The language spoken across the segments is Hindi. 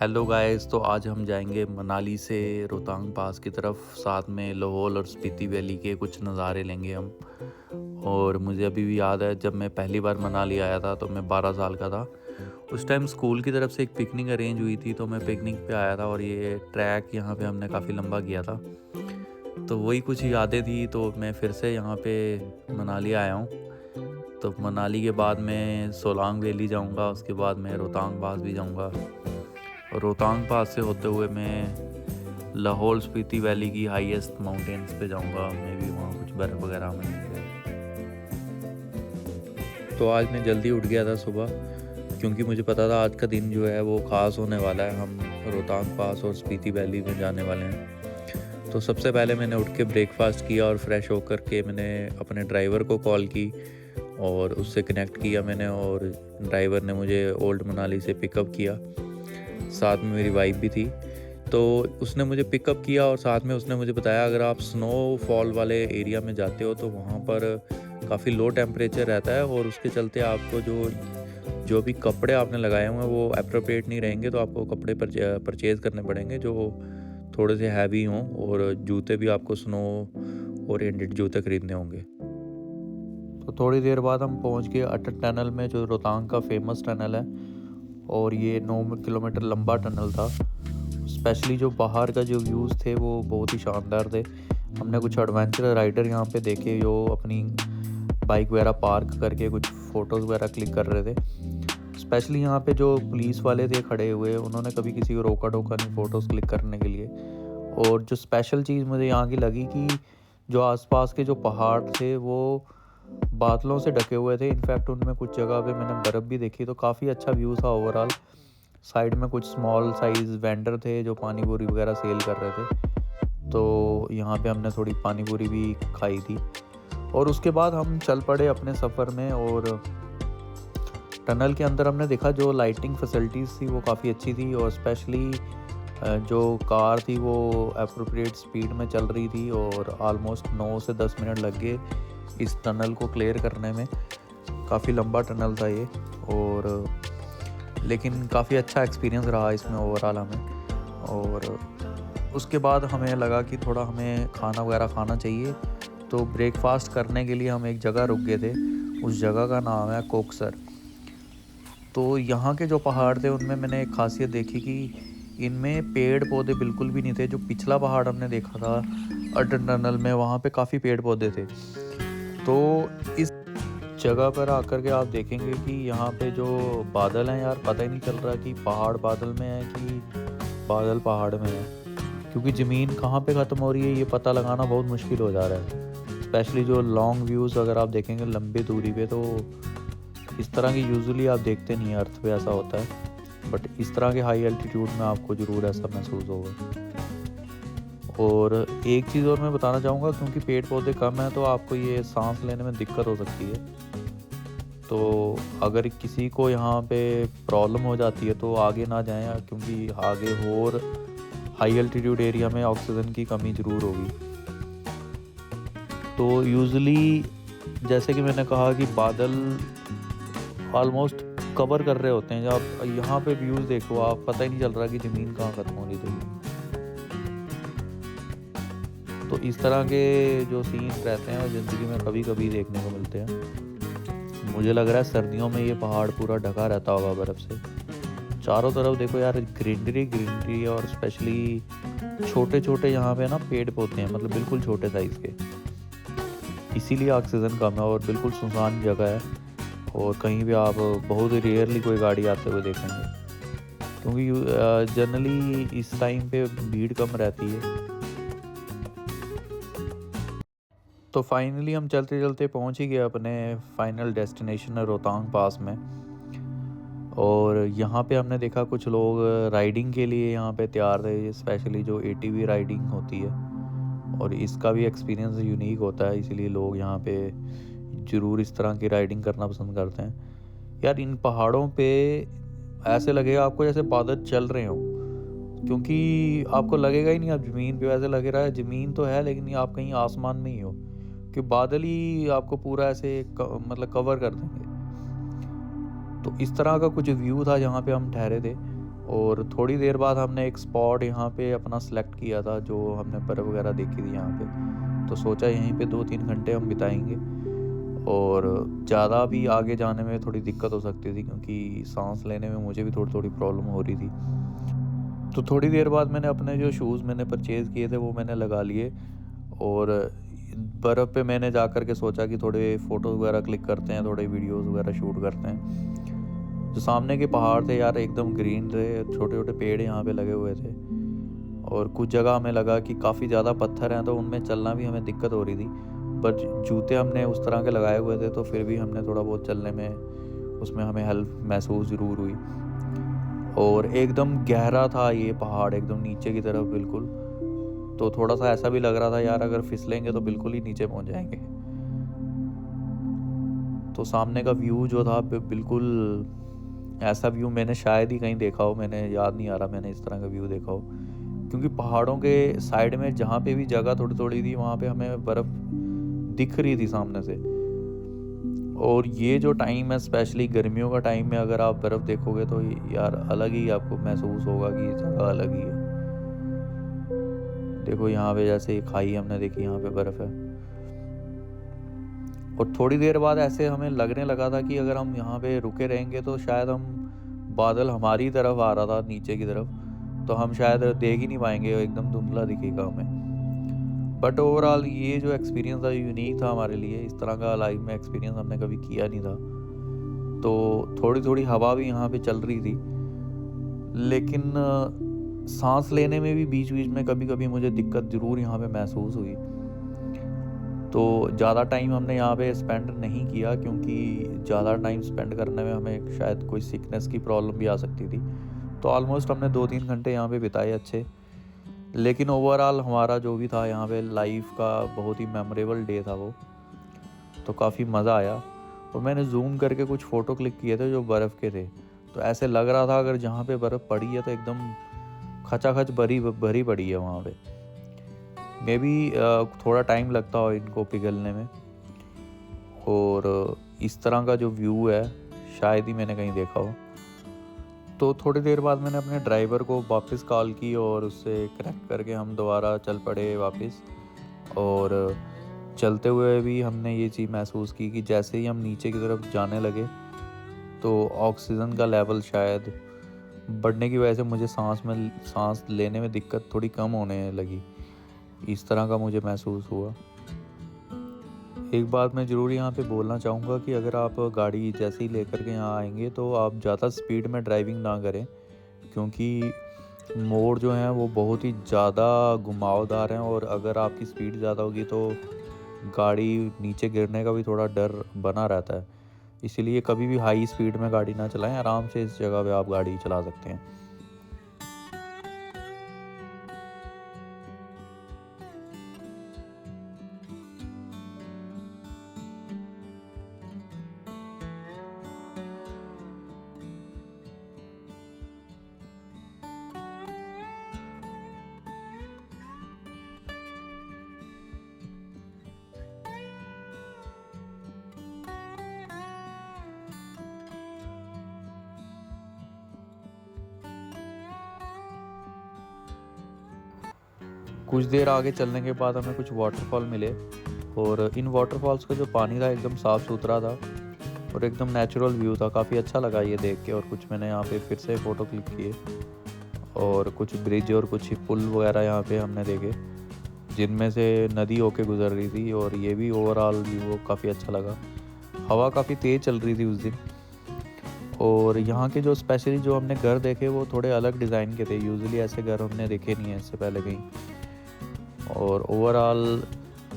Hello guys. तो आज हम जाएंगे मनाली से रोहतांग पास की तरफ, साथ में लाहौल और स्पीति वैली के कुछ नज़ारे लेंगे हम। और मुझे अभी भी याद है, जब मैं पहली बार मनाली आया था तो मैं 12 साल का था। उस टाइम स्कूल की तरफ से एक पिकनिक अरेंज हुई थी, तो मैं पिकनिक पे आया था और ये ट्रैक यहाँ पे हमने काफ़ी लंबा किया था। तो वही कुछ यादें थी, तो मैं फिर से यहाँ पे मनाली आया हूँ। तो मनाली के बाद मैं सोलांग वैली जाऊँगा, उसके बाद मैं रोहतांग पास भी जाऊँगा। और रोहतांग पास से होते हुए मैं लाहौल स्पीति वैली की हाईएस्ट माउंटेन्स पे जाऊंगा। मैं भी वहाँ कुछ बर्फ़ वगैरह मिलेंगे। तो आज मैं जल्दी उठ गया था सुबह, क्योंकि मुझे पता था आज का दिन जो है वो ख़ास होने वाला है। हम रोहतांग पास और स्पीति वैली में जाने वाले हैं। तो सबसे पहले मैंने उठ के ब्रेकफास्ट किया और फ्रेश होकर के मैंने अपने ड्राइवर को कॉल की और उससे कनेक्ट किया मैंने, और ड्राइवर ने मुझे ओल्ड मनाली से पिकअप किया। साथ में मेरी वाइफ भी थी। तो उसने मुझे पिकअप किया और साथ में उसने मुझे बताया, अगर आप स्नोफॉल वाले एरिया में जाते हो तो वहाँ पर काफ़ी लो टेम्परेचर रहता है, और उसके चलते आपको जो भी कपड़े आपने लगाए हुए हैं वो अप्रोप्रिएट नहीं रहेंगे। तो आपको कपड़े परचेज़ करने पड़ेंगे जो थोड़े से हैवी हों, और जूते भी आपको स्नो ओरिएंटेड जूते खरीदने होंगे। तो थोड़ी देर बाद हम पहुँच गए अटल टनल में, जो रोहतांग का फेमस टनल है। और ये 9 किलोमीटर लंबा टनल था। स्पेशली जो बाहर का जो व्यूज़ थे वो बहुत ही शानदार थे। हमने कुछ एडवेंचर राइडर यहाँ पे देखे जो अपनी बाइक वगैरह पार्क करके कुछ फ़ोटोज़ वगैरह क्लिक कर रहे थे। स्पेशली यहाँ पे जो पुलिस वाले थे खड़े हुए, उन्होंने कभी किसी को रोका टोका नहीं फ़ोटोज़ क्लिक करने के लिए। और जो स्पेशल चीज़ मुझे यहाँ की लगी कि जो आसपास के जो पहाड़ थे वो बादलों से ढके हुए थे। इनफैक्ट उनमें कुछ जगह पे मैंने बर्फ़ भी देखी, तो काफ़ी अच्छा व्यू था ओवरऑल। साइड में कुछ स्मॉल साइज़ वेंडर थे जो पानी पूरी वगैरह सेल कर रहे थे। तो यहाँ पे हमने थोड़ी पानी पूरी भी खाई थी, और उसके बाद हम चल पड़े अपने सफ़र में। और टनल के अंदर हमने देखा जो लाइटिंग फैसिलिटीज़ थी वो काफ़ी अच्छी थी, और स्पेशली जो कार थी वो अप्रोप्रिएट स्पीड में चल रही थी, और ऑलमोस्ट 9 से 10 मिनट लग गए इस टनल को क्लियर करने में। काफ़ी लंबा टनल था ये, और लेकिन काफ़ी अच्छा एक्सपीरियंस रहा इसमें ओवरऑल हमें। और उसके बाद हमें लगा कि थोड़ा हमें खाना वगैरह खाना चाहिए, तो ब्रेकफास्ट करने के लिए हम एक जगह रुक गए थे। उस जगह का नाम है कोकसर। तो यहाँ के जो पहाड़ थे उनमें मैंने एक खासियत देखी कि इनमें पेड़ पौधे बिल्कुल भी नहीं थे। जो पिछला पहाड़ हमने देखा था अटल टनल में, वहाँ पे काफ़ी पेड़ पौधे थे। तो इस जगह पर आकर के आप देखेंगे कि यहाँ पे जो बादल हैं यार, पता ही नहीं चल रहा कि पहाड़ बादल में है कि बादल पहाड़ में है, क्योंकि ज़मीन कहाँ पे ख़त्म हो रही है ये पता लगाना बहुत मुश्किल हो जा रहा है। स्पेशली जो लॉन्ग व्यूज़ अगर आप देखेंगे लंबी दूरी पे, तो इस तरह की यूजुअली आप देखते नहीं हैं, अर्थ पे ऐसा होता है। बट इस तरह के हाई एल्टीट्यूड में आपको ज़रूर ऐसा महसूस होगा। और एक चीज़ और मैं बताना चाहूँगा, क्योंकि पेड़ पौधे कम हैं तो आपको ये सांस लेने में दिक्कत हो सकती है। तो अगर किसी को यहाँ पे प्रॉब्लम हो जाती है तो आगे ना जाएं, क्योंकि आगे और हाई एल्टीट्यूड एरिया में ऑक्सीजन की कमी ज़रूर होगी। तो यूजुअली जैसे कि मैंने कहा कि बादल ऑलमोस्ट कवर कर रहे होते हैं। जब आप यहाँ पे व्यूज़ देखो, आप पता ही नहीं चल रहा कि ज़मीन कहाँ ख़त्म हो रही है। तो इस तरह के जो सीन रहते हैं ज़िंदगी में कभी कभी देखने को मिलते हैं। मुझे लग रहा है सर्दियों में ये पहाड़ पूरा ढका रहता होगा बर्फ़ से। चारों तरफ देखो यार, ग्रीनरी ग्रीनरी, और स्पेशली छोटे छोटे यहाँ पे ना पेड़ पौधे हैं, मतलब बिल्कुल छोटे साइज़ के। इसीलिए ऑक्सीजन कम है, और बिल्कुल सुनसान जगह है। और कहीं भी आप बहुत ही रेयरली कोई गाड़ी आते हुए देखेंगे, क्योंकि जनरली इस टाइम पे भीड़ कम रहती है। तो फाइनली हम चलते चलते पहुंच ही गए अपने फाइनल डेस्टिनेशन रोहतांग पास में। और यहाँ पे हमने देखा कुछ लोग राइडिंग के लिए यहाँ पे तैयार थे, स्पेशली जो एटीवी राइडिंग होती है। और इसका भी एक्सपीरियंस यूनिक होता है, इसीलिए लोग यहाँ पे ज़रूर इस तरह की राइडिंग करना पसंद करते हैं। यार इन पहाड़ों पे ऐसे लगेगा आपको जैसे बादल चल रहे हों, क्योंकि आपको लगेगा ही नहीं आप ज़मीन पे, वैसे लग रहा है ज़मीन तो है लेकिन आप कहीं आसमान में ही हो, कि बादल ही आपको पूरा ऐसे मतलब कवर कर देंगे। तो इस तरह का कुछ व्यू था जहाँ पे हम ठहरे थे। और थोड़ी देर बाद हमने एक स्पॉट यहाँ पे अपना सेलेक्ट किया था, जो हमने बर्फ़ वगैरह देखी थी यहाँ पे। तो सोचा यहीं पे 2-3 घंटे हम बिताएंगे, और ज़्यादा भी आगे जाने में थोड़ी दिक्कत हो सकती थी, क्योंकि सांस लेने में मुझे भी थोड़ी थोड़ी प्रॉब्लम हो रही थी। तो थोड़ी देर बाद मैंने अपने जो शूज़ मैंने परचेज़ किए थे वो मैंने लगा लिए, और बर्फ़ पे मैंने जा कर के सोचा कि थोड़े फ़ोटो वगैरह क्लिक करते हैं, थोड़े वीडियोज़ वगैरह शूट करते हैं। जो सामने के पहाड़ थे यार, एकदम ग्रीन थे, छोटे छोटे पेड़ यहाँ पे लगे हुए थे, और कुछ जगह हमें लगा कि काफ़ी ज़्यादा पत्थर हैं, तो उनमें चलना भी हमें दिक्कत हो रही थी। बट जूते हमने उस तरह के लगाए हुए थे, तो फिर भी हमने थोड़ा बहुत चलने में उसमें हमें हेल्प महसूस ज़रूर हुई। और एकदम गहरा था ये पहाड़, एकदम नीचे की तरफ बिल्कुल। तो थोड़ा सा ऐसा भी लग रहा था यार, अगर फिसलेंगे तो बिल्कुल ही नीचे पहुंच जाएंगे। तो सामने का व्यू जो था बिल्कुल ऐसा व्यू मैंने शायद ही कहीं देखा हो, मैंने याद नहीं आ रहा मैंने इस तरह का व्यू देखा हो। क्योंकि पहाड़ों के साइड में जहाँ पे भी जगह थोड़ी थोड़ी थी, वहाँ पे हमें बर्फ़ दिख रही थी सामने से। और ये जो टाइम है, स्पेशली गर्मियों का टाइम में अगर आप बर्फ़ देखोगे तो यार अलग ही आपको महसूस होगा कि ये जगह अलग ही है। देखो यहाँ पे जैसे खाई हमने देखी, यहाँ पे बर्फ़ है। और थोड़ी देर बाद ऐसे हमें लगने लगा था कि अगर हम यहाँ पे रुके रहेंगे तो शायद हम, बादल हमारी तरफ आ रहा था नीचे की तरफ, तो हम शायद देख ही नहीं पाएंगे, एकदम धुंधला दिखेगा हमें। बट ओवरऑल ये जो एक्सपीरियंस था यूनिक था हमारे लिए, इस तरह का लाइफ में एक्सपीरियंस हमने कभी किया नहीं था। तो थोड़ी थोड़ी हवा भी यहाँ पे चल रही थी, लेकिन सांस लेने में भी बीच बीच में कभी कभी मुझे दिक्कत ज़रूर यहाँ पे महसूस हुई। तो ज़्यादा टाइम हमने यहाँ पे स्पेंड नहीं किया, क्योंकि ज़्यादा टाइम स्पेंड करने में हमें शायद कोई सिकनेस की प्रॉब्लम भी आ सकती थी। तो ऑलमोस्ट हमने 2-3 घंटे यहाँ पे बिताए अच्छे। लेकिन ओवरऑल हमारा जो भी था यहाँ पे लाइफ का बहुत ही मेमोरेबल डे था वो। तो काफ़ी मज़ा आया, और मैंने जूम करके कुछ फ़ोटो क्लिक किए थे जो बर्फ़ के थे। तो ऐसे लग रहा था अगर जहाँ पे बर्फ़ पड़ी है तो एकदम खचाखच भरी भरी पड़ी है वहाँ पे। मे बी थोड़ा टाइम लगता हो इनको पिघलने में। और इस तरह का जो व्यू है शायद ही मैंने कहीं देखा हो। तो थोड़ी देर बाद मैंने अपने ड्राइवर को वापस कॉल की, और उससे कनेक्ट करके हम दोबारा चल पड़े वापस। और चलते हुए भी हमने ये चीज़ महसूस की कि जैसे ही हम नीचे की तरफ जाने लगे, तो ऑक्सीजन का लेवल शायद बढ़ने की वजह से मुझे सांस लेने में दिक्कत थोड़ी कम होने लगी। इस तरह का मुझे महसूस हुआ। एक बात मैं ज़रूर यहाँ पे बोलना चाहूँगा कि अगर आप गाड़ी जैसे ही लेकर के यहाँ आएंगे तो आप ज़्यादा स्पीड में ड्राइविंग ना करें, क्योंकि मोड़ जो हैं वो बहुत ही ज़्यादा घुमावदार हैं, और अगर आपकी स्पीड ज़्यादा होगी तो गाड़ी नीचे गिरने का भी थोड़ा डर बना रहता है। इसीलिए कभी भी हाई स्पीड में गाड़ी ना चलाएं, आराम से इस जगह पे आप गाड़ी चला सकते हैं। कुछ देर आगे चलने के बाद हमें कुछ वाटरफॉल मिले, और इन वाटरफॉल्स का जो पानी था एकदम साफ़ सुथरा था, और एकदम नेचुरल व्यू था। काफ़ी अच्छा लगा ये देख के। और कुछ मैंने यहाँ पे फिर से फ़ोटो क्लिक किए, और कुछ ब्रिज और कुछ पुल वगैरह यहाँ पे हमने देखे, जिनमें से नदी होके गुजर रही थी। और ये भी ओवरऑल व्यू काफ़ी अच्छा लगा। हवा काफ़ी तेज़ चल रही थी उस दिन। और यहाँ के जो स्पेशली जो हमने घर देखे वो थोड़े अलग डिज़ाइन के थे, यूजुअली ऐसे घर हमने देखे नहीं है इससे पहले कहीं। और ओवरऑल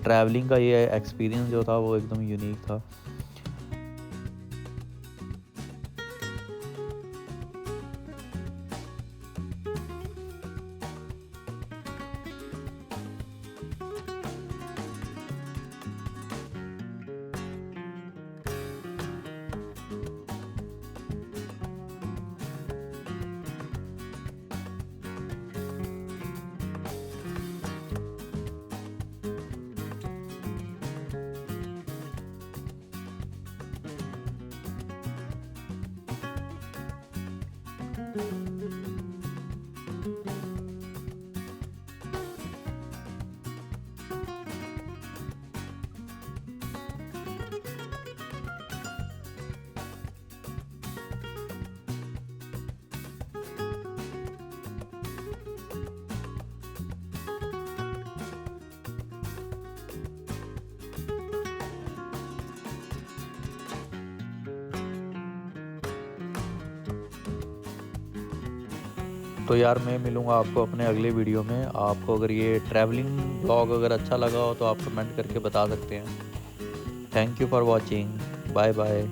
ट्रैवलिंग का ये एक्सपीरियंस जो था वो एकदम यूनिक था। तो यार मैं मिलूँगा आपको अपने अगले वीडियो में। आपको अगर ये ट्रैवलिंग ब्लॉग अगर अच्छा लगा हो तो आप कमेंट करके बता सकते हैं। Thank you for watching. Bye bye.